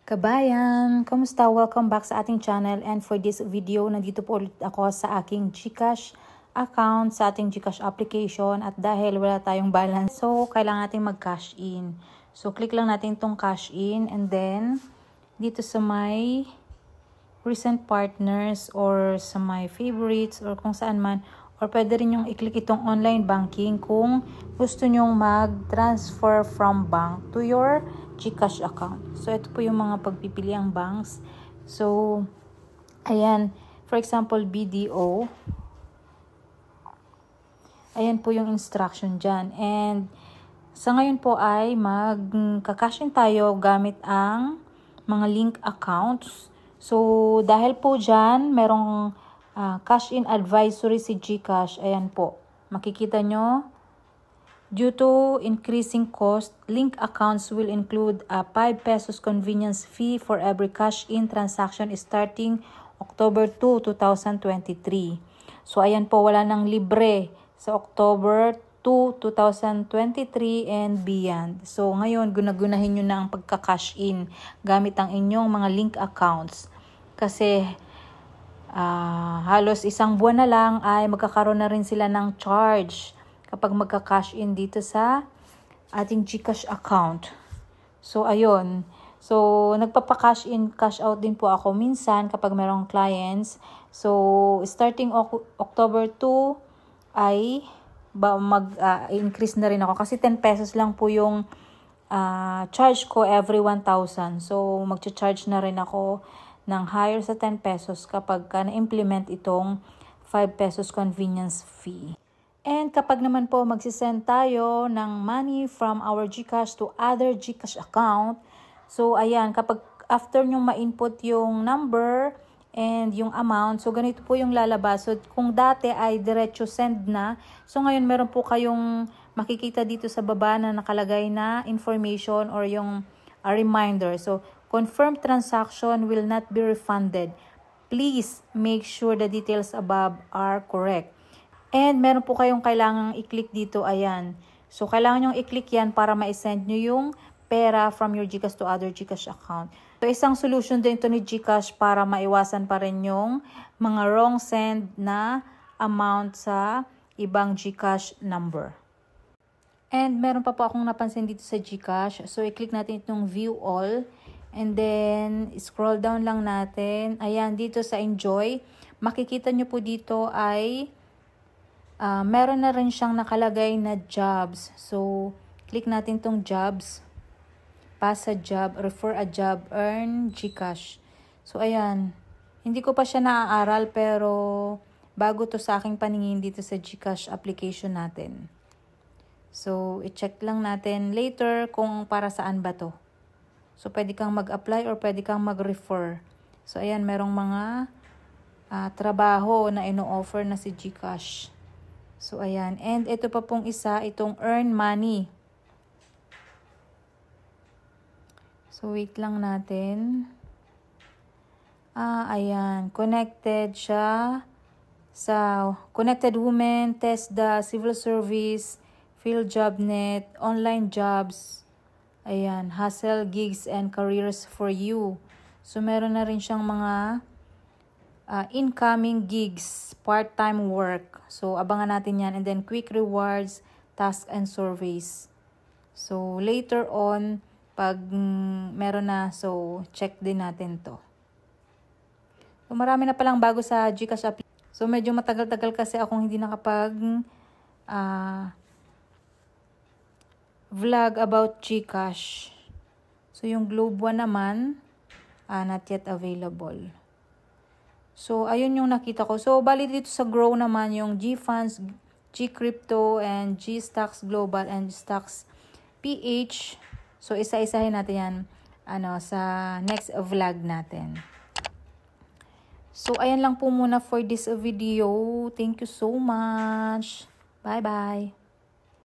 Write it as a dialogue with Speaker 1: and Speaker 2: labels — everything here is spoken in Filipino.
Speaker 1: Kabayan, kamusta? Welcome back sa ating channel, and for this video, nandito po ulit ako sa aking GCash account, sa ating GCash application, at dahil wala tayong balance, so kailangan natin mag-cash in. So click lang natin itong cash in, and then dito sa my recent partners or sa my favorites or kung saan man, or pwede rin yung i-click itong online banking kung gusto nyong mag-transfer from bank to your GCash account. So, ito po yung mga pagpipiliang banks. So, ayan. For example, BDO. Ayan po yung instruction dyan. And, sa ngayon po ay magka-cash in tayo gamit ang mga link accounts. So, dahil po dyan, merong cash in advisory si GCash. Ayan po. Makikita nyo. Due to increasing cost, link accounts will include a 5 pesos convenience fee for every cash-in transaction starting October 2, 2023. So, ayan po, wala nang libre sa October 2, 2023 and beyond. So, ngayon, gunagunahin nyo na ang pagka-cash in gamit ang inyong mga link accounts. Kasi, halos isang buwan na lang ay magkakaroon na rin sila ng charge kapag magka-cash in dito sa ating GCash account. So, ayun. So, nagpapa-cash in, cash out din po ako minsan kapag merong clients. So, starting October 2 ay mag-increase na rin ako. Kasi 10 pesos lang po yung charge ko every 1,000. So, mag-charge na rin ako ng higher sa 10 pesos kapag na-implement itong 5 pesos convenience fee. And kapag naman po magsisend tayo ng money from our GCash to other GCash account, so ayan, kapag after nyong ma-input yung number and yung amount, so ganito po yung lalabas. So kung dati ay diretso send na, so ngayon meron po kayong makikita dito sa baba na nakalagay na information or yung reminder. So confirmed transaction will not be refunded. Please make sure the details above are correct. And meron po kayong kailangang i-click dito, ayan. So, kailangan nyong i-click yan para ma-send nyo yung pera from your GCash to other GCash account. So, isang solution din ito ni GCash para maiwasan pa rin yung mga wrong send na amount sa ibang GCash number. And meron pa po akong napansin dito sa GCash. So, i-click natin itong view all. And then, scroll down lang natin. Ayan, dito sa enjoy. Makikita nyo po dito ay meron na rin siyang nakalagay na jobs. So, click natin tong jobs. Pass a job, refer a job, earn GCash. So, ayan. Hindi ko pa siya naaaral pero bago to sa aking paningin dito sa GCash application natin. So, i-check lang natin later kung para saan ba to. So, pwede kang mag-apply or pwede kang mag-refer. So, ayan, merong mga trabaho na ino-offer na si GCash. So, ayan. And ito pa pong isa, itong earn money. So, wait lang natin. Ayan. Connected siya sa Connected Women, Test the Civil Service, Field JobNet, Online Jobs. Ayan. Hustle, Gigs, and Careers for You. So, meron na rin siyang mga incoming gigs, part-time work. So, abangan natin yan. And then, quick rewards, tasks, and surveys. So, later on, pag meron na, so, check din natin to. So, marami na palang bago sa GCash app. So, medyo matagal-tagal kasi akong hindi nakapag vlog about GCash. So, yung Globe One naman, not yet available. So, ayun yung nakita ko. So, bali dito sa Grow naman yung GFunds, GCrypto, and GStocks Global, and Stocks PH. So, isa-isahin natin yan sa next vlog natin. So, ayan lang po muna for this video. Thank you so much. Bye-bye.